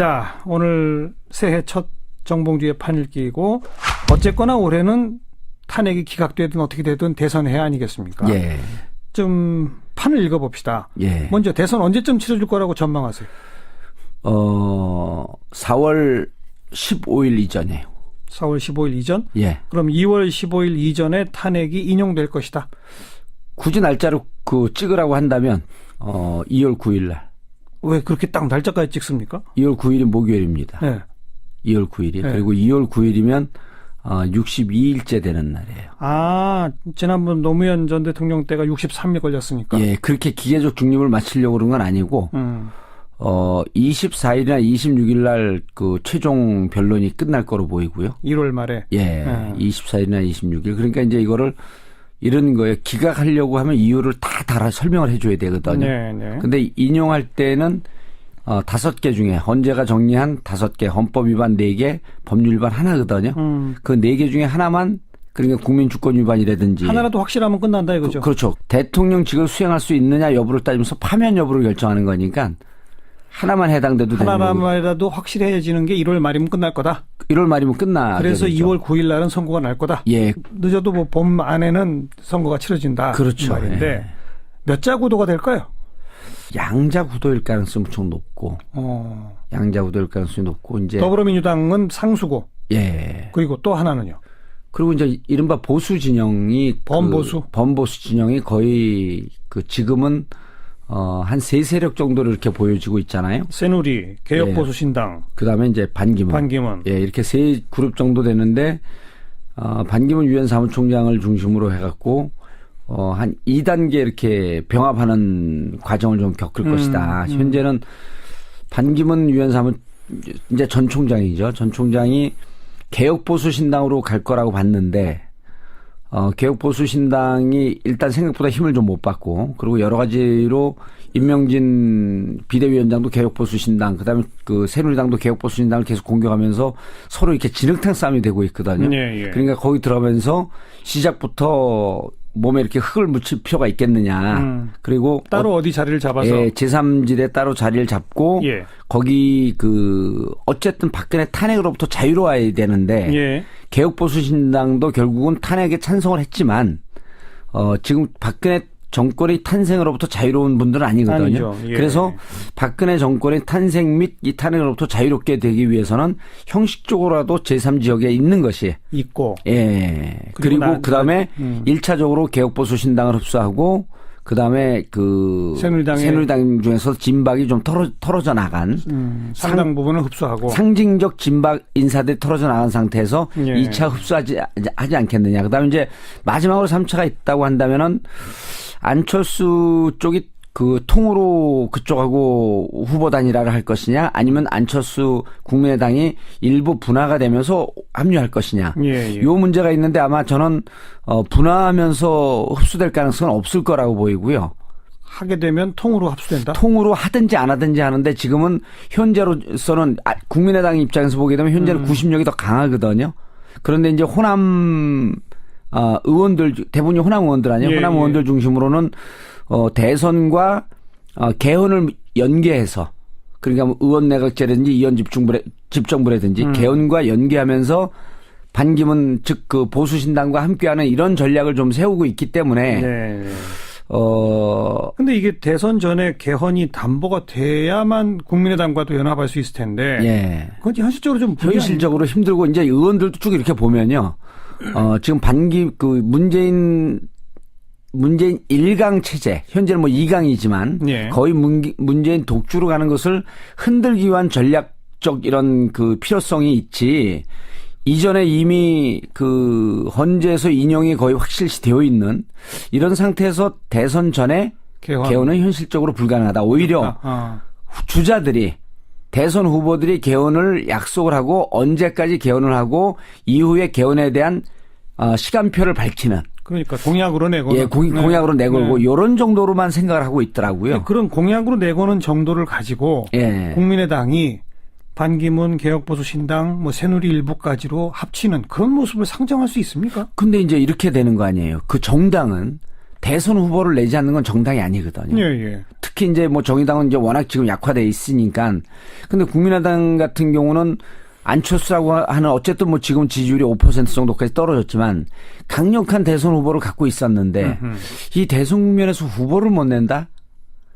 자, 오늘 새해 첫 정봉주의 판읽기이고 어쨌거나 올해는 탄핵이 기각되든 어떻게 되든 대선해 아니겠습니까? 예. 좀 판을 읽어봅시다. 예. 먼저 대선 언제쯤 치러질 거라고 전망하세요? 4월 15일 이전에요. 4월 15일 이전? 예. 그럼 2월 15일 이전에 탄핵이 인용될 것이다. 굳이 날짜로 찍으라고 한다면 2월 9일 날. 왜 그렇게 딱 날짜까지 찍습니까? 2월 9일이 목요일입니다. 네. 2월 9일이. 네. 그리고 2월 9일이면 62일째 되는 날이에요. 아, 지난번 노무현 전 대통령 때가 63일 걸렸으니까. 예, 그렇게 기계적 중립을 마치려고 그런 건 아니고 24일이나 26일 날 그 최종 변론이 끝날 거로 보이고요. 1월 말에. 예, 24일이나 26일. 그러니까 이제 이거를 이런 거에 기각하려고 하면 이유를 다 달아 설명을 해줘야 되거든요. 네, 네. 근데 인용할 때는 5개 중에 헌재가 정리한 5개, 헌법 위반 4개, 법률 위반 하나거든요. 그 4개 중에 하나만 그러니까 국민 주권 위반이라든지 하나라도 확실하면 끝난다 이거죠. 그렇죠. 대통령직을 수행할 수 있느냐 여부를 따지면서 파면 여부를 결정하는 거니까 하나만 해당돼도 되는 거고. 하나만이라도 확실해지는 게 1월 말이면 끝날 거다. 1월 말이면 끝나. 그래서 2월 9일 날은 선거가 날 거다. 예. 늦어도 뭐 봄 안에는 선거가 치러진다. 그렇죠. 그 말인데 예. 몇 자 구도가 될까요? 양자 구도일 가능성이 엄청 높고. 양자 구도일 가능성이 높고 이제 더불어민주당은 상수고. 예. 그리고 또 하나는요. 그리고 이제 이른바 보수 진영이 범보수 범보수 진영이 거의 지금은 한 3세력 정도로 이렇게 보여지고 있잖아요. 새누리, 개혁보수신당. 그다음에 이제 반기문. 예, 이렇게 3그룹 정도 되는데 반기문 유엔 사무총장을 중심으로 해갖고 한 2단계 이렇게 병합하는 과정을 좀 겪을 것이다. 현재는 반기문 유엔 사무 이제 전 총장이죠. 전 총장이 개혁보수신당으로 갈 거라고 봤는데 개혁보수신당이 일단 생각보다 힘을 좀 못 받고 그리고 여러 가지로 임명진 비대위원장도 개혁보수신당 그다음에 새누리당도 개혁보수신당을 계속 공격하면서 서로 이렇게 진흙탕 싸움이 되고 있거든요. 예, 예. 그러니까 거기 들어가면서 시작부터 몸에 이렇게 흙을 묻힐 필요가 있겠느냐. 그리고 따로 어디 자리를 잡아서 예, 제3지대 따로 자리를 잡고 예. 거기 어쨌든 박근혜 탄핵으로부터 자유로워야 되는데 예. 개혁보수신당도 결국은 탄핵에 찬성을 했지만 지금 박근혜 정권의 탄생으로부터 자유로운 분들은 아니거든요. 아니죠. 예. 그래서 박근혜 정권의 탄생 및 이 탄핵으로부터 자유롭게 되기 위해서는 형식적으로라도 제3지역에 있는 것이 있고. 예. 그리고 그다음에 1차적으로 개혁보수신당을 흡수하고 그다음에 새누리당 중에서 진박이 좀 털어져 나간 상당 부분을 흡수하고 상징적 진박 인사들이 털어져 나간 상태에서 예. 2차 흡수하지 않겠느냐. 그다음에 이제 마지막으로 3차가 있다고 한다면은 안철수 쪽이 통으로 그쪽하고 후보 단일화를 할 것이냐 아니면 안철수 국민의당이 일부 분화가 되면서 합류할 것이냐. 예, 예. 요 문제가 있는데 아마 저는 분화하면서 흡수될 가능성은 없을 거라고 보이고요. 하게 되면 통으로 합수된다. 통으로 하든지 안 하든지 하는데 지금은 현재로서는 국민의당 입장에서 보게 되면 현재는 구심력이 더 강하거든요. 그런데 이제 호남 의원들 대부분이 호남 의원들 아니에요. 예, 호남 예. 의원들 중심으로는 대선과 개헌을 연계해서 그러니까 뭐 의원 내각제라든지 의원 집정부라든지 개헌과 연계하면서 반기문 즉 보수신당과 함께하는 이런 전략을 좀 세우고 있기 때문에 네. 근데 이게 대선 전에 개헌이 담보가 돼야만 국민의당과도 연합할 수 있을 텐데. 예. 그건 현실적으로 좀 현실적으로 힘들고 이제 의원들도 쭉 이렇게 보면요. 지금 문재인 1강 체제, 현재는 뭐 2강이지만 예. 거의 문재인 독주로 가는 것을 흔들기 위한 전략적 이런 필요성이 있지. 이전에 이미 헌재에서 인용이 거의 확실시 되어 있는 이런 상태에서 대선 전에 개헌은 현실적으로 불가능하다. 오히려 주자들이 대선 후보들이 개헌을 약속을 하고 언제까지 개헌을 하고 이후에 개헌에 대한 시간표를 밝히는. 그러니까 공약으로 내고는. 예, 공약으로 내걸고 이런 정도로만 생각을 하고 있더라고요. 네, 그런 공약으로 내고는 정도를 가지고 예. 국민의당이 반기문 개혁보수신당 새누리 일부까지로 합치는 그런 모습을 상정할 수 있습니까? 근데 이제 이렇게 되는 거 아니에요. 그 정당은 대선 후보를 내지 않는 건 정당이 아니거든요. 예, 예. 특히 이제 뭐 정의당은 이제 워낙 지금 약화돼 있으니까. 근데 국민의당 같은 경우는 안철수라고 하는 어쨌든 뭐 지금 지지율이 5% 정도까지 떨어졌지만 강력한 대선 후보를 갖고 있었는데 이 대선 국면에서 후보를 못 낸다?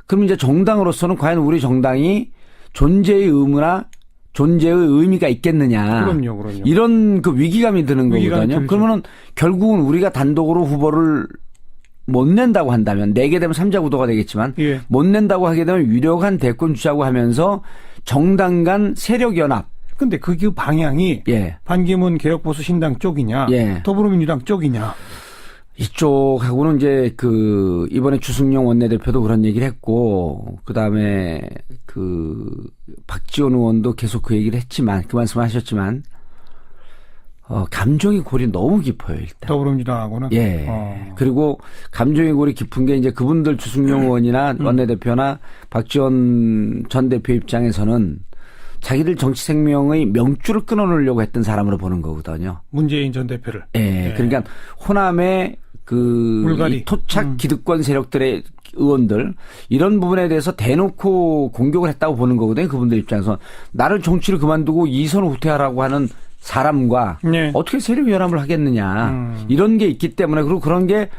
그럼 이제 정당으로서는 과연 우리 정당이 존재의 의무나 존재의 의미가 있겠느냐. 그럼요. 이런 그 위기감이 드는 위기감이 거거든요. 들죠. 그러면은 결국은 우리가 단독으로 후보를 못 낸다고 한다면 내게 되면 3자 구도가 되겠지만 예. 못 낸다고 하게 되면 유력한 대권 주자고 하면서 정당 간 세력 연합. 근데 그 방향이 예. 반기문 개혁보수 신당 쪽이냐, 예. 더불어민주당 쪽이냐. 이쪽하고는 이제 그 이번에 주승용 원내대표도 그런 얘기를 했고 그다음에 그 박지원 의원도 계속 그 얘기를 했지만 그 말씀하셨지만 감정의 골이 너무 깊어요, 일단. 더불어민주당하고는. 예. 그리고 감정의 골이 깊은 게 이제 그분들 주승용 의원이나 원내대표나 박지원 전 대표 입장에서는 자기들 정치 생명의 명줄을 끊어놓으려고 했던 사람으로 보는 거거든요. 문재인 전 대표를. 예. 그러니까 호남의 이 토착 기득권 세력들의 의원들 이런 부분에 대해서 대놓고 공격을 했다고 보는 거거든요. 그분들 입장에서 나를 정치를 그만두고 이선을 후퇴하라고 하는 사람과 네. 어떻게 세력 연합을 하겠느냐 이런 게 있기 때문에 그리고 그런 게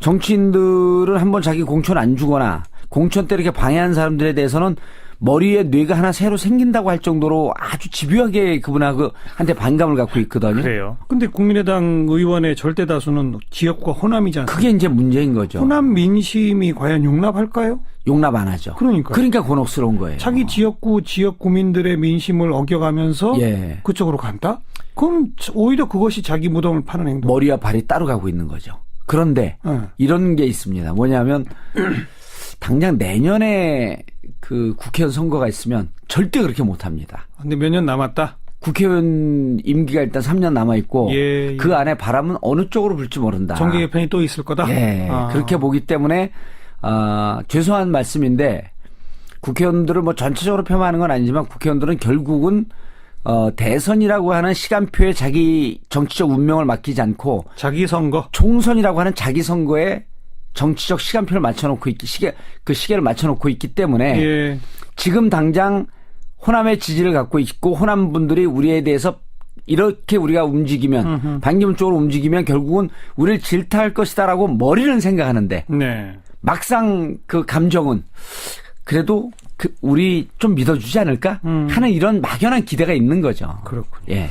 정치인들은 한번 자기 공천 안 주거나 공천 때 이렇게 방해한 사람들에 대해서는 머리에 뇌가 하나 새로 생긴다고 할 정도로 아주 집요하게 그분한테 반감을 갖고 있거든요. 그래요. 근데 국민의당 의원의 절대 다수는 지역과 호남이잖아요. 그게 이제 문제인 거죠. 호남 민심이 과연 용납할까요? 용납 안 하죠. 그러니까 곤혹스러운 거예요. 자기 지역구 지역 구민들의 민심을 어겨가면서 예. 그쪽으로 간다? 그럼 오히려 그것이 자기 무덤을 파는 행동. 머리와 발이 따로 가고 있는 거죠. 그런데 이런 게 있습니다. 뭐냐면 당장 내년에 그 국회의원 선거가 있으면 절대 그렇게 못합니다. 근데 몇 년 남았다? 국회의원 임기가 일단 3년 남아있고 예. 그 안에 바람은 어느 쪽으로 불지 모른다. 정계 개편이 또 있을 거다? 예. 그렇게 보기 때문에 죄송한 말씀인데 국회의원들을 뭐 전체적으로 폄하하는 건 아니지만 국회의원들은 결국은 대선이라고 하는 시간표에 자기 정치적 운명을 맡기지 않고 자기 선거. 총선이라고 하는 자기 선거에 정치적 시간표를 맞춰놓고 그 시계를 맞춰놓고 있기 때문에 예. 지금 당장 호남의 지지를 갖고 있고 호남 분들이 우리에 대해서 이렇게 우리가 움직이면 반기문 쪽으로 움직이면 결국은 우리를 질타할 것이다라고 머리는 생각하는데 네. 막상 그 감정은 그래도 우리 좀 믿어주지 않을까 하는 이런 막연한 기대가 있는 거죠. 그렇군요. 예.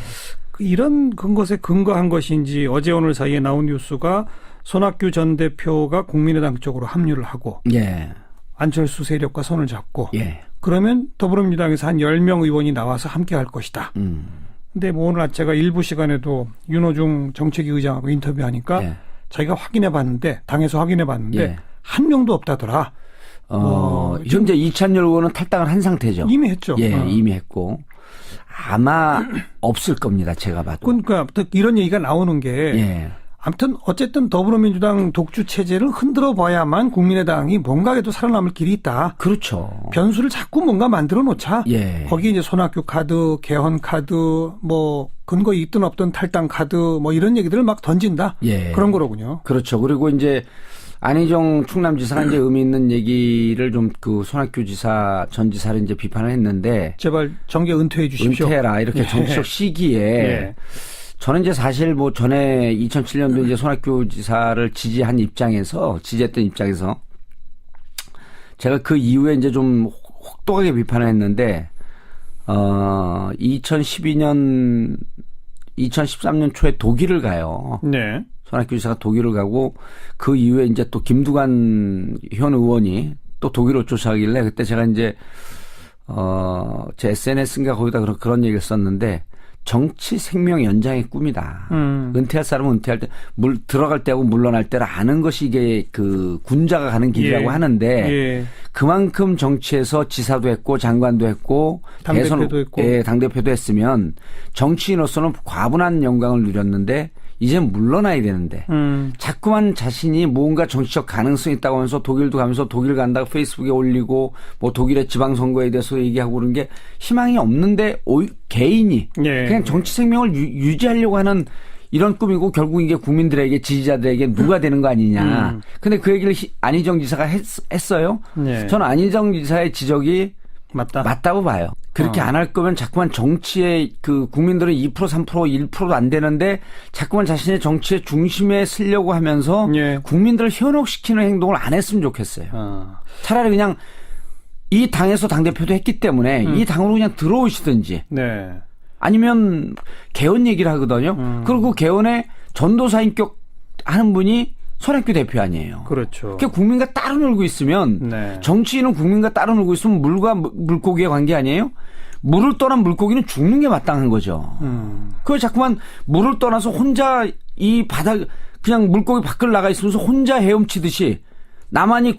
이런 것에 근거한 것인지 어제 오늘 사이에 나온 뉴스가 손학규 전 대표가 국민의당 쪽으로 합류를 하고 예. 안철수 세력과 손을 잡고 예. 그러면 더불어민주당에서 한 10명 의원이 나와서 함께 할 것이다. 근데 뭐 오늘 아침가 일부 시간에도 윤호중 정책위 의장하고 인터뷰하니까 예. 자기가 확인해 봤는데 당에서 확인해 봤는데 예. 한 명도 없다더라. 현재 이찬열 의원은 탈당을 한 상태죠. 이미 했죠. 예, 이미 했고 아마 없을 겁니다. 제가 봐도. 그러니까 이런 얘기가 나오는 게 예. 아무튼 어쨌든 더불어민주당 독주 체제를 흔들어 봐야만 국민의당이 뭔가에도 살아남을 길이 있다. 그렇죠. 변수를 자꾸 뭔가 만들어 놓자. 예. 거기에 이제 손학규 카드, 개헌 카드, 뭐 근거 있든 없든 탈당 카드 뭐 이런 얘기들을 막 던진다. 예. 그런 거로군요. 그렇죠. 그리고 이제 안희정 충남지사가 이제 의미 있는 얘기를 좀 그 손학규 지사 전 지사를 이제 비판을 했는데 제발 정계 은퇴해 주십시오. 은퇴해라 이렇게 예. 정치적 시기에 예. 저는 이제 사실 뭐 전에 2007년도 이제 손학규 지사를 지지했던 입장에서 제가 그 이후에 이제 좀 혹독하게 비판을 했는데 2013년 초에 독일을 가요. 네. 손학규 지사가 독일을 가고 그 이후에 이제 또 김두관 현 의원이 또 독일로 쫓아가길래 그때 제가 이제 제 SNS인가 거기다 그런 얘기를 썼는데 정치 생명 연장의 꿈이다. 은퇴할 사람은 은퇴할 때 들어갈 때하고 물러날 때를 아는 것이 이게 그 군자가 가는 길이라고 예. 하는데 예. 그만큼 정치에서 지사도 했고 장관도 했고 당대표도 했고 예, 당대표도 했으면 정치인으로서는 과분한 영광을 누렸는데 이제 물러나야 되는데 자꾸만 자신이 뭔가 정치적 가능성이 있다고 하면서 독일도 가면서 독일 간다고 페이스북에 올리고 뭐 독일의 지방선거에 대해서 얘기하고 그런 게 희망이 없는데 개인이 예. 그냥 정치 생명을 유지하려고 하는 이런 꿈이고 결국 이게 국민들에게 지지자들에게 누가 되는 거 아니냐. 근데 그 얘기를 안희정 지사가 했어요. 네. 저는 안희정 지사의 지적이 맞다고 봐요. 그렇게 안 할 거면 자꾸만 정치에 그 국민들은 2% 3% 1%도 안 되는데 자꾸만 자신의 정치의 중심에 쓰려고 하면서 예. 국민들을 현혹시키는 행동을 안 했으면 좋겠어요. 차라리 그냥 이 당에서 당대표도 했기 때문에 이 당으로 그냥 들어오시든지 네. 아니면 개헌 얘기를 하거든요. 그리고 개헌에 전도사인격 하는 분이 손학규 대표 아니에요. 그렇죠. 그러니까 국민과 따로 놀고 있으면 네. 정치인은 국민과 따로 놀고 있으면 물과 물고기의 관계 아니에요? 물을 떠난 물고기는 죽는 게 마땅한 거죠. 그걸 자꾸만 물을 떠나서 혼자 이 바닥 그냥 물고기 밖을 나가 있으면서 혼자 헤엄치듯이 나만이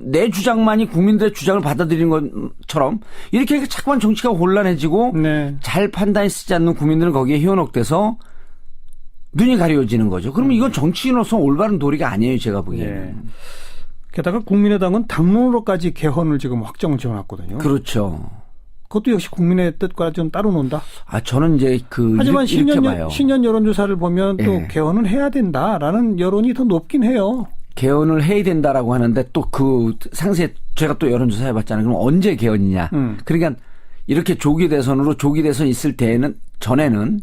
내 주장만이 국민들의 주장을 받아들이는 것처럼 이렇게 하니까 자꾸만 정치가 혼란해지고 네. 잘 판단이 쓰지 않는 국민들은 거기에 현혹돼서 눈이 가려워지는 거죠. 그러면 이건 정치인으로서 올바른 도리가 아니에요, 제가 보기에는. 예. 게다가 국민의당은 당론으로까지 개헌을 지금 확정 지어놨거든요. 그렇죠. 그것도 역시 국민의 뜻과 좀 따로 논다. 저는 이제 하지만 이렇게 봐요. 신년 여론조사를 보면 또 예. 개헌은 해야 된다라는 여론이 더 높긴 해요. 개헌을 해야 된다라고 하는데 또 그 상세 제가 또 여론조사 해봤잖아요. 그럼 언제 개헌이냐. 그러니까 이렇게 조기 대선 있을 때에는 전에는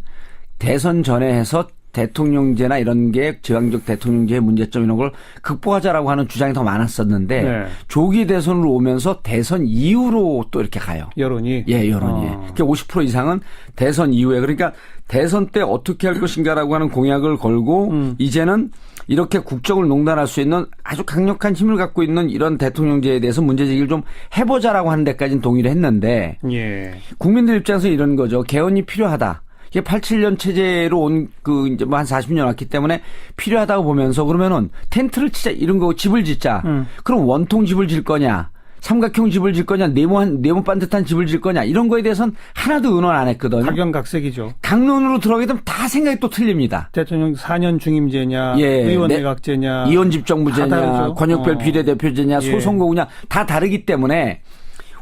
대선 전에 해서 대통령제나 이런 게 지방적 대통령제의 문제점 이런 걸 극복하자라고 하는 주장이 더 많았었는데 네. 조기 대선으로 오면서 대선 이후로 또 이렇게 가요. 여론이. 예, 여론이. 그러니까 50% 이상은 대선 이후에 그러니까 대선 때 어떻게 할 것인가라고 하는 공약을 걸고 이제는 이렇게 국정을 농단할 수 있는 아주 강력한 힘을 갖고 있는 이런 대통령제에 대해서 문제제기를 좀 해보자라고 하는 데까지는 동의를 했는데 예. 국민들 입장에서 이런 거죠. 개헌이 필요하다. 이게 87년 체제로 온 이제 뭐 한 40년 왔기 때문에 필요하다고 보면서 그러면은 텐트를 치자 이런 거 집을 짓자. 그럼 원통 집을 질 거냐? 삼각형 집을 질 거냐? 네모 반듯한 집을 질 거냐? 이런 거에 대해서는 하나도 의논 안 했거든요. 각양각색이죠. 강론으로 들어가게 되면 다 생각이 또 틀립니다. 대통령 4년 중임제냐, 예, 의원 내각제냐, 이원집정부제냐, 권역별 비례대표제냐, 예. 소선거구냐 다 다르기 때문에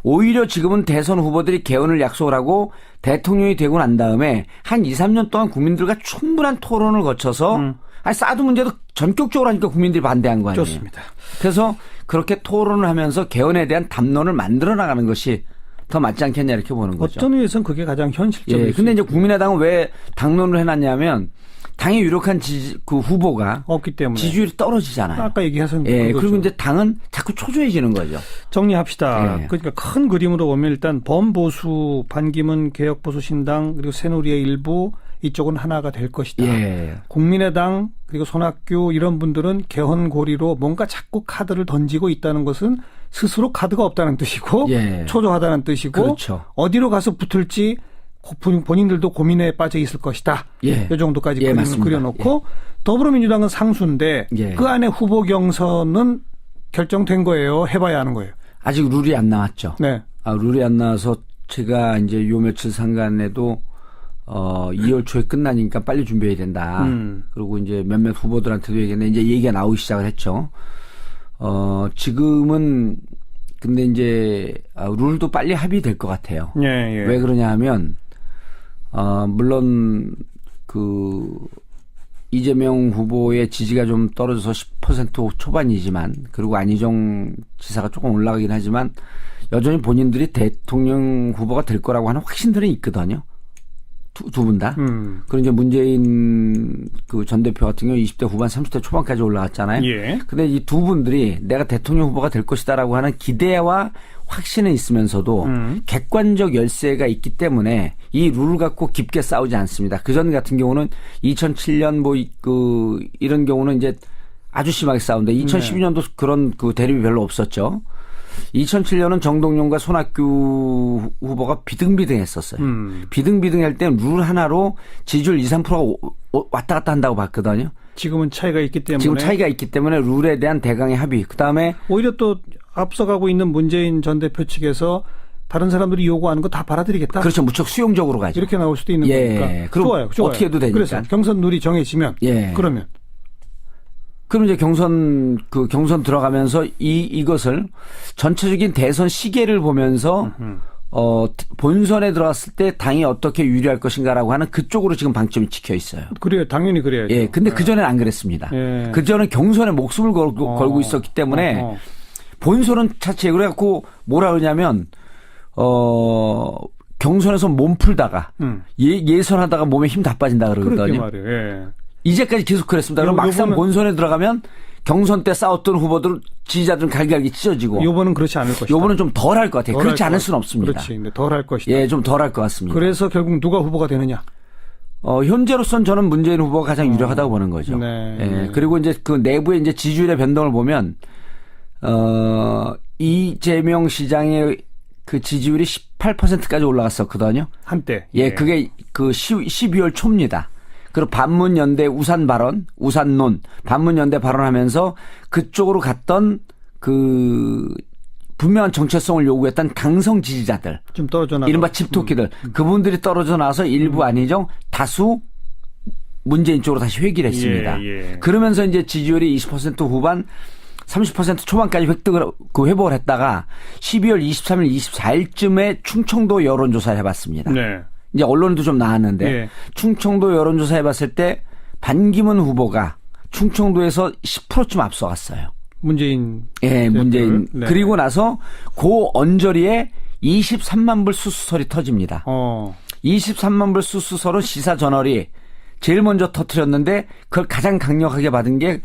오히려 지금은 대선 후보들이 개헌을 약속을 하고 대통령이 되고 난 다음에 한 2, 3년 동안 국민들과 충분한 토론을 거쳐서 사드 문제도 전격적으로 하니까 국민들이 반대한 거 아니에요. 좋습니다. 그래서 그렇게 토론을 하면서 개헌에 대한 담론을 만들어 나가는 것이 더 맞지 않겠냐 이렇게 보는 거죠. 어떤 의미에서는 그게 가장 현실적이에요. 예, 근데 이제 국민의당은 왜 당론을 해놨냐면 당에 유력한 그 후보가 없기 때문에 지지율이 떨어지잖아요. 아까 얘기하신 예, 그거죠. 그리고 이제 당은 자꾸 초조해지는 거죠. 정리합시다. 예. 그러니까 큰 그림으로 보면 일단 범보수, 반기문 개혁보수 신당 그리고 새누리의 일부 이쪽은 하나가 될 것이다. 예. 국민의당 그리고 손학규 이런 분들은 개헌 고리로 뭔가 자꾸 카드를 던지고 있다는 것은 스스로 카드가 없다는 뜻이고 예. 초조하다는 뜻이고 그렇죠. 어디로 가서 붙을지 본인들도 고민에 빠져 있을 것이다. 예. 이 정도까지 예, 그림을 맞습니다. 그려놓고 더불어민주당은 상수인데 예. 그 안에 후보 경선은 결정된 거예요. 해봐야 하는 거예요. 아직 룰이 안 나왔죠. 네. 룰이 안 나와서 제가 이제 요 며칠 상간에도 2월 초에 끝나니까 빨리 준비해야 된다. 그리고 이제 몇몇 후보들한테도 얘기했는데 이제 얘기가 나오기 시작을 했죠. 지금은 근데 이제 룰도 빨리 합의될 것 같아요. 예, 예. 왜 그러냐 하면 물론 그 이재명 후보의 지지가 좀 떨어져서 10% 초반이지만 그리고 안희정 지사가 조금 올라가긴 하지만 여전히 본인들이 대통령 후보가 될 거라고 하는 확신들은 있거든요. 두 분 다. 그리고 이제 문재인 그 전 대표 같은 경우 20대 후반 30대 초반까지 올라갔잖아요. 예. 근데 이 두 분들이 내가 대통령 후보가 될 것이다라고 하는 기대와 확신은 있으면서도 객관적 열세가 있기 때문에 이 룰을 갖고 깊게 싸우지 않습니다. 그전 같은 경우는 2007년 뭐 이런 경우는 이제 아주 심하게 싸운데 2012년도 그런 그 대립이 별로 없었죠. 2007년은 정동영과 손학규 후보가 비등비등했었어요. 비등비등할 때는 룰 하나로 지지율 2, 3%가 왔다 갔다 한다고 봤거든요. 지금은 차이가 있기 때문에. 지금 차이가 있기 때문에 룰에 대한 대강의 합의. 그다음에 오히려 또 앞서가고 있는 문재인 전 대표 측에서 다른 사람들이 요구하는 거 다 받아들이겠다. 그렇죠. 무척 수용적으로 가죠. 이렇게 나올 수도 있는 예. 거니까. 그럼 좋아요. 어떻게 해도 되니까. 그래서 경선 룰이 정해지면 예. 그러면 그럼 이제 경선 들어가면서 이것을 전체적인 대선 시계를 보면서 본선에 들어갔을 때 당이 어떻게 유리할 것인가라고 하는 그쪽으로 지금 방점이 찍혀 있어요. 그래요. 당연히 그래야죠. 예, 근데 그전에는 안 그랬습니다. 예. 그전에 경선에 목숨을 걸고 있었기 때문에 본선은 차치해. 그래갖고 뭐라 그러냐면, 경선에서 몸 풀다가, 예선하다가 몸에 힘 다 빠진다 그렇게 그러거든요. 말이에요. 예. 이제까지 계속 그랬습니다. 그럼 막상 본선에 들어가면 경선 때 싸웠던 후보들 지지자들은 갈갈기 찢어지고. 요번은 그렇지 않을 것이다. 요번은 좀 덜 할 것 같아요. 그렇지 않을 수는 없습니다. 그렇지. 근데 덜 할 것이다. 예, 좀 덜 할 것 같습니다. 그래서 결국 누가 후보가 되느냐? 현재로선 저는 문재인 후보가 가장 유력하다고 보는 거죠. 네. 예, 그리고 이제 그 내부의 이제 지지율의 변동을 보면, 이재명 시장의 그 지지율이 18%까지 올라갔었거든요. 한때. 예, 그게 그 12월 초입니다. 그리고 반문연대 우산 발언, 우산론, 반문연대 발언하면서 그쪽으로 갔던 그 분명한 정체성을 요구했던 강성 지지자들. 좀 떨어져 나가. 이른바 집토끼들. 그분들이 떨어져 나서 일부 아니죠. 다수 문재인 쪽으로 다시 회귀를 했습니다. 예. 그러면서 이제 지지율이 20% 후반 30% 초반까지 회복을 했다가 12월 23일, 24일쯤에 충청도 여론조사를 해봤습니다. 네. 이제 언론도 좀 나왔는데 예. 충청도 여론조사 해봤을 때 반기문 후보가 충청도에서 10%쯤 앞서갔어요. 문재인. 예, 문재인. 네. 그리고 나서 그 언저리에 23만 불 수수설이 터집니다. 23만 불 수수설은 시사 저널이 제일 먼저 터뜨렸는데 그걸 가장 강력하게 받은 게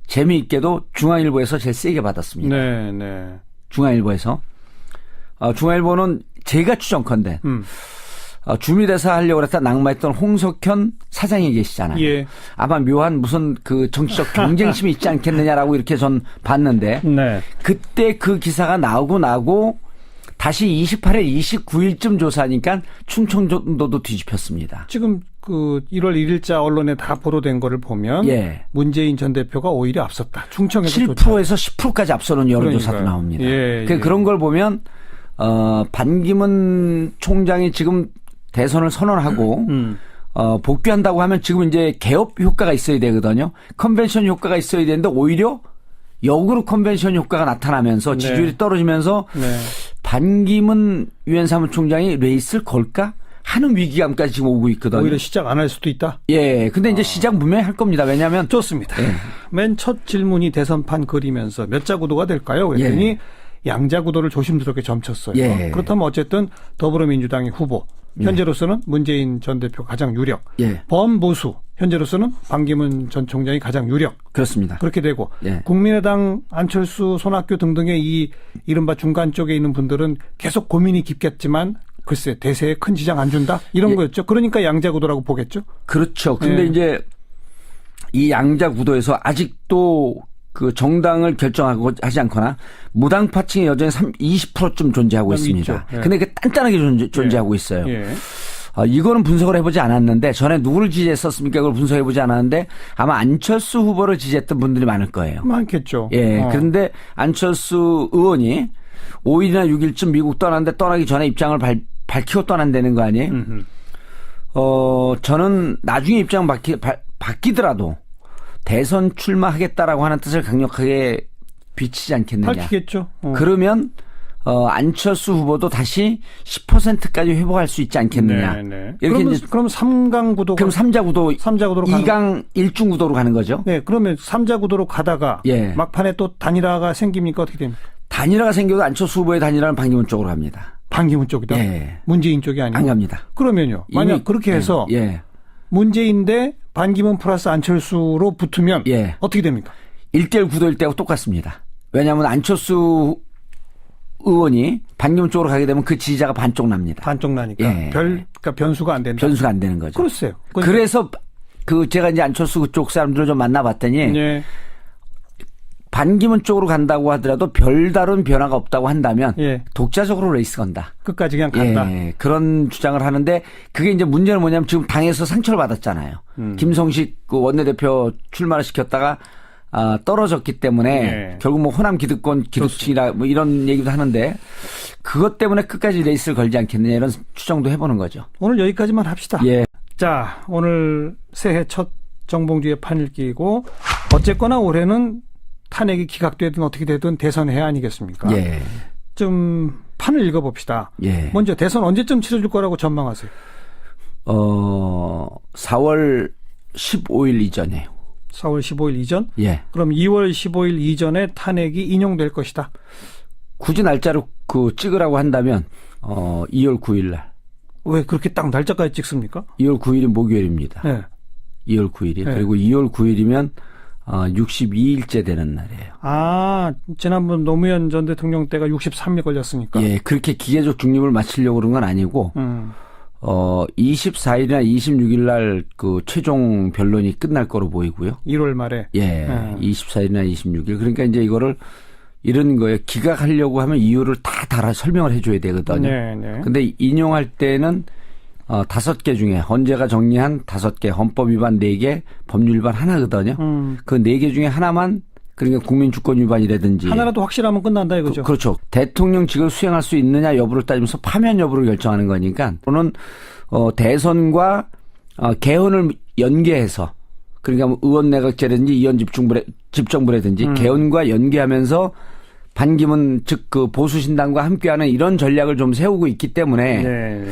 재미있게도 중앙일보에서 제일 세게 받았습니다. 네. 중앙일보에서. 중앙일보는 제가 추정컨대 주미대사 하려고 했다 낙마했던 홍석현 사장이 계시잖아요. 예. 아마 묘한 무슨 그 정치적 경쟁심이 있지 않겠느냐라고 이렇게 전 봤는데 네. 그때 그 기사가 나고 다시 28일, 29일쯤 조사하니까 충청도도 뒤집혔습니다. 지금 그 1월 1일자 언론에 다 보도된 거를 보면 예. 문재인 전 대표가 오히려 앞섰다. 충청에서 7%에서 10%까지 앞서는 여론조사도 그러니까요. 나옵니다. 예. 그런 걸 보면 반기문 총장이 지금 대선을 선언하고 복귀한다고 하면 지금 이제 개업 효과가 있어야 되거든요. 컨벤션 효과가 있어야 되는데 오히려 역으로 컨벤션 효과가 나타나면서 지지율이 떨어지면서 반기문 유엔 사무총장이 레이스를 걸까 하는 위기감까지 지금 오고 있거든요. 오히려 시작 안 할 수도 있다. 예, 근데 이제 시작 분명히 할 겁니다. 왜냐하면 좋습니다. 예. 맨 첫 질문이 대선판 그리면서 몇 자 구도가 될까요? 그랬더니 양자 구도를 조심스럽게 점쳤어요. 예. 그렇다면 어쨌든 더불어민주당의 후보 현재로서는 문재인 전 대표 가장 유력. 예. 범보수 현재로서는 반기문 전 총장이 가장 유력. 그렇습니다. 그렇게 되고 예. 국민의당 안철수, 손학규 등등의 이 이른바 중간 쪽에 있는 분들은 계속 고민이 깊겠지만 글쎄 대세에 큰 지장 안 준다 이런 거였죠. 그러니까 양자 구도라고 보겠죠. 그렇죠. 근데 이제 이 양자 구도에서 아직도 그 정당을 결정하고 하지 않거나 무당파층이 여전히 20%좀 존재하고 있습니다. 예. 근데 그 단단하게 존재하고 있어요. 예. 이거는 분석을 해보지 않았는데 전에 누구를 지지했었습니까? 그걸 분석해보지 않았는데 아마 안철수 후보를 지지했던 분들이 많을 거예요. 많겠죠. 예. 그런데 안철수 의원이 5일이나 6일쯤 미국 떠났는데 떠나기 전에 입장을 밝히고 떠난다는 거 아니에요? 저는 나중에 입장 바뀌더라도 대선 출마하겠다라고 하는 뜻을 강력하게 비치지 않겠느냐. 밝히겠죠. 그러면 안철수 후보도 다시 10%까지 회복할 수 있지 않겠느냐. 네. 이렇게 그럼 3강 구도. 그럼 3자 구도, 2강 1중 구도로 가는 거죠. 네, 그러면 3자 구도로 가다가 막판에 또 단일화가 생깁니까 어떻게 됩니까? 단일화가 생겨도 안철수 후보의 단일화는 반기문 쪽으로 갑니다. 반기문 쪽이다. 문재인 쪽이 아니고. 안 갑니다. 그러면요. 만약 그렇게 해서 문재인 대 반기문 플러스 안철수로 붙으면 어떻게 됩니까? 1대1 구도일 때하고 똑같습니다. 왜냐하면 안철수 의원이 반기문 쪽으로 가게 되면 그 지지자가 반쪽 납니다. 반쪽 나니까. 그러니까 변수가 안 된다. 변수가 안 되는 거죠. 글쎄요. 그래서 제가 이제 안철수 쪽 사람들을 좀 만나봤더니 반기문 쪽으로 간다고 하더라도 별다른 변화가 없다고 한다면 독자적으로 레이스 건다. 끝까지 그냥 간다. 그런 주장을 하는데 그게 이제 문제는 뭐냐면 지금 당에서 상처를 받았잖아요. 김성식 그 원내대표 출마를 시켰다가 떨어졌기 때문에 결국 뭐 호남 기득권 기득층이라 뭐 이런 얘기도 하는데 그것 때문에 끝까지 레이스를 걸지 않겠느냐 이런 추정도 해보는 거죠. 오늘 여기까지만 합시다. 예. 자, 오늘 새해 첫 정봉주의 판을 끼고 어쨌거나 올해는 탄핵이 기각되든 어떻게 되든 대선 해 아니겠습니까? 예. 좀 판을 읽어봅시다. 예. 먼저 대선 언제쯤 치러질 거라고 전망하세요? 4월 15일 이전이에요. 4월 15일 이전? 예. 그럼 2월 15일 이전에 탄핵이 인용될 것이다. 굳이 날짜를 찍으라고 한다면 2월 9일 날. 왜 그렇게 딱 날짜까지 찍습니까? 2월 9일이 목요일입니다. 네. 2월 9일이. 네. 그리고 2월 9일이면 62일째 되는 날이에요. 아, 지난번 노무현 전 대통령 때가 63일 걸렸으니까. 예, 그렇게 기계적 중립을 마치려고 그런 건 아니고 24일이나 26일 날 그 최종 변론이 끝날 거로 보이고요. 1월 말에. 예, 24일이나 26일. 그러니까 이제 이거를 이런 거에 기각하려고 하면 이유를 다 달아 설명을 해줘야 되거든요. 네, 네. 근데 인용할 때는 5개 중에 헌재가 정리한 5개, 헌법 위반 4개, 법률 위반 하나거든요. 그 4개 중에 하나만 그러니까 국민주권 위반이라든지 하나라도 확실하면 끝난다 이거죠. 그렇죠. 대통령직을 수행할 수 있느냐 여부를 따지면서 파면 여부를 결정하는 거니까 또는 대선과 개헌을 연계해서 그러니까 뭐 의원내각제라든지 의원 집정부라든지 개헌과 연계하면서 반기문 즉 그 보수신당과 함께하는 이런 전략을 좀 세우고 있기 때문에 네.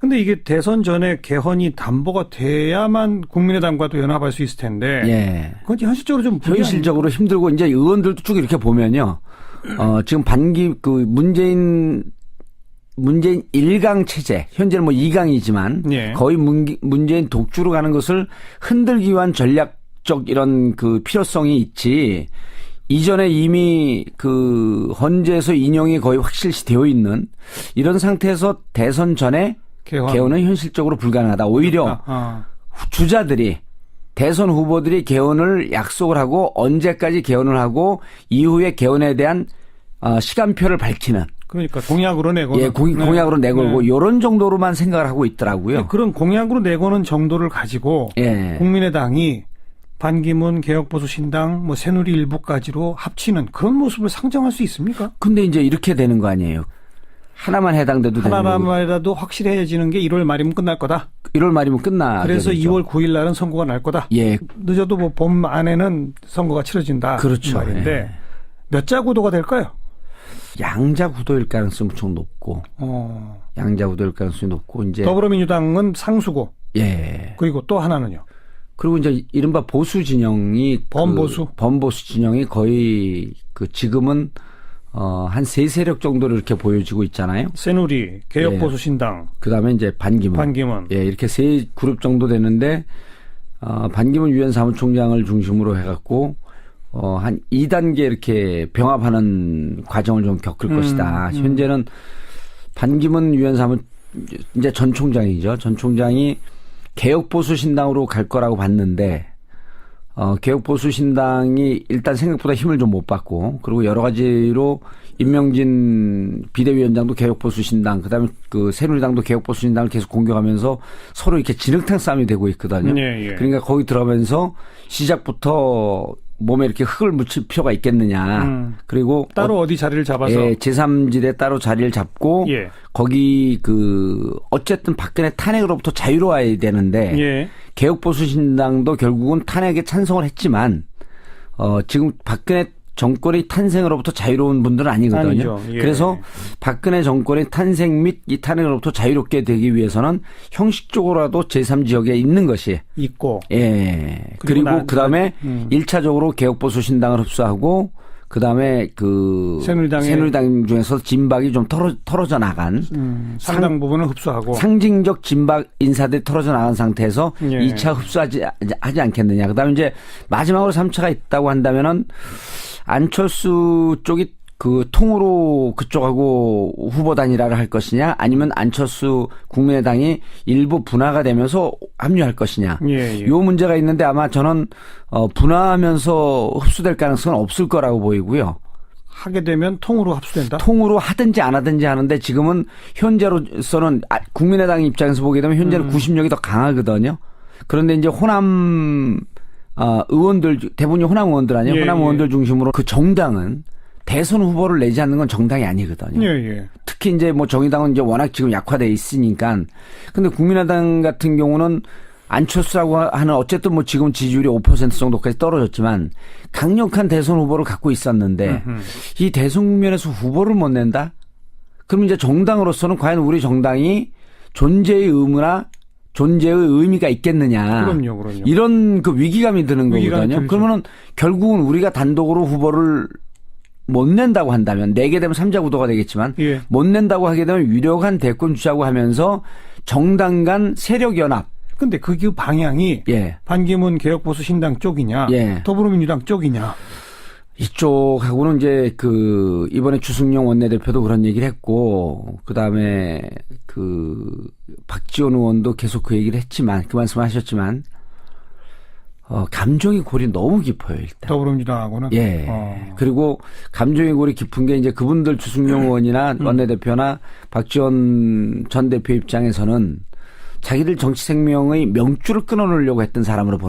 근데 이게 대선 전에 개헌이 담보가 돼야만 국민의당과도 연합할 수 있을 텐데. 예. 그건 현실적으로 좀 현실적으로 힘들고 이제 의원들도 쭉 이렇게 보면요. 지금 문재인 1강 체제, 현재는 뭐 2강이지만 예. 거의 문재인 독주로 가는 것을 흔들기 위한 전략적 이런 그 필요성이 있지. 이전에 이미 그 헌재에서 인용이 거의 확실시 되어 있는 이런 상태에서 대선 전에 개헌은 현실적으로 불가능하다. 오히려 주자들이 대선 후보들이 개헌을 약속을 하고 언제까지 개헌을 하고 이후에 개헌에 대한 시간표를 밝히는. 그러니까 공약으로 내거나. 예, 공약으로 내걸고 이런 정도로만 생각을 하고 있더라고요. 그런 공약으로 내거는 정도를 가지고 예. 국민의당이 반기문 개혁보수신당 뭐 새누리 일부까지로 합치는 그런 모습을 상정할 수 있습니까? 근데 이제 이렇게 되는 거 아니에요. 하나만 해당돼도 되는 거고. 하나만이라도 확실해지는 게 1월 말이면 끝날 거다. 1월 말이면 끝나. 그래서 되겠죠. 2월 9일 날은 선거가 날 거다. 예. 늦어도 뭐 봄 안에는 선거가 치러진다. 그렇죠. 이 말인데 예. 몇 자 구도가 될까요? 양자 구도일 가능성이 엄청 높고. 양자 구도일 가능성이 높고 이제 더불어민주당은 상수고. 예. 그리고 또 하나는요. 그리고 이제 이른바 보수 진영이 범보수 진영이 거의 그 지금은 한 3세력 정도를 이렇게 보여지고 있잖아요. 새누리, 개혁보수신당. 예. 그다음에 이제 반기문. 예, 이렇게 3그룹 정도 되는데 반기문 유엔 사무총장을 중심으로 해 갖고 한 2단계 이렇게 병합하는 과정을 좀 겪을 것이다. 현재는 반기문 유엔 이제 전 총장이죠. 전 총장이 개혁보수신당으로 갈 거라고 봤는데 개혁보수신당이 일단 생각보다 힘을 좀 못 받고 그리고 여러 가지로 임명진 비대위원장도 개혁보수신당 그다음에 그 새누리당도 개혁보수신당을 계속 공격하면서 서로 이렇게 진흙탕 싸움이 되고 있거든요. 예. 그러니까 거기 들어가면서 시작부터 몸에 이렇게 흙을 묻힐 필요가 있겠느냐. 그리고 따로 어디 자리를 잡아서 예, 제3지대 따로 자리를 잡고 예. 거기 어쨌든 박근혜 탄핵으로부터 자유로워야 되는데 예. 개혁보수신당도 결국은 탄핵에 찬성을 했지만 지금 박근혜 정권의 탄생으로부터 자유로운 분들은 아니거든요. 아니죠. 예. 그래서 박근혜 정권의 탄생 및 이 탄핵으로부터 자유롭게 되기 위해서는 형식적으로라도 제3지역에 있는 것이 있고. 예. 그리고 그다음에 1차적으로 개혁보수신당을 흡수하고 그다음에 새누리당 중에서 진박이 좀 털어져 나간 상당 부분을 흡수하고 상징적 진박 인사들이 털어져 나간 상태에서 예. 2차 흡수하지 않겠느냐. 그다음에 이제 마지막으로 3차가 있다고 한다면은 안철수 쪽이 통으로 그쪽하고 후보 단일화를 할 것이냐 아니면 안철수 국민의당이 일부 분화가 되면서 합류할 것이냐. 예. 요 문제가 있는데 아마 저는 분화하면서 흡수될 가능성은 없을 거라고 보이고요. 하게 되면 통으로 합수된다? 통으로 하든지 안 하든지 하는데 지금은 현재로서는 국민의당 입장에서 보게 되면 현재는 구심력이 더 강하거든요. 그런데 이제 호남 의원들 대부분이 호남 의원들 아니에요. 예, 호남 의원들 중심으로 그 정당은 대선 후보를 내지 않는 건 정당이 아니거든요. 예. 특히 이제 뭐 정의당은 이제 워낙 지금 약화돼 있으니까. 근데 국민의당 같은 경우는 안철수라고 하는 어쨌든 뭐 지금 지지율이 5% 정도까지 떨어졌지만 강력한 대선 후보를 갖고 있었는데 이 대선 국면에서 후보를 못 낸다? 그럼 이제 정당으로서는 과연 우리 정당이 존재의 의무나 존재의 의미가 있겠느냐. 그럼요. 이런 그 위기감이 드는 위기감이 거거든요. 들죠. 그러면은 결국은 우리가 단독으로 후보를 못 낸다고 한다면 내게 되면 3자 구도가 되겠지만 예. 못 낸다고 하게 되면 유력한 대권 주자고 하면서 정당 간 세력 연합. 근데 그 방향이 예. 반기문 개혁보수 신당 쪽이냐, 예. 더불어민주당 쪽이냐. 이쪽하고는 이제 그 이번에 주승용 원내대표도 그런 얘기를 했고 그다음에 그 박지원 의원도 계속 그 얘기를 했지만 그 말씀을 하셨지만 감정의 골이 너무 깊어요, 일단. 더불어민주당하고는. 예. 그리고 감정의 골이 깊은 게 이제 그분들 주승용 의원이나 원내대표나 박지원 전 대표 입장에서는 자기들 정치 생명의 명줄을 끊어놓으려고 했던 사람으로 보는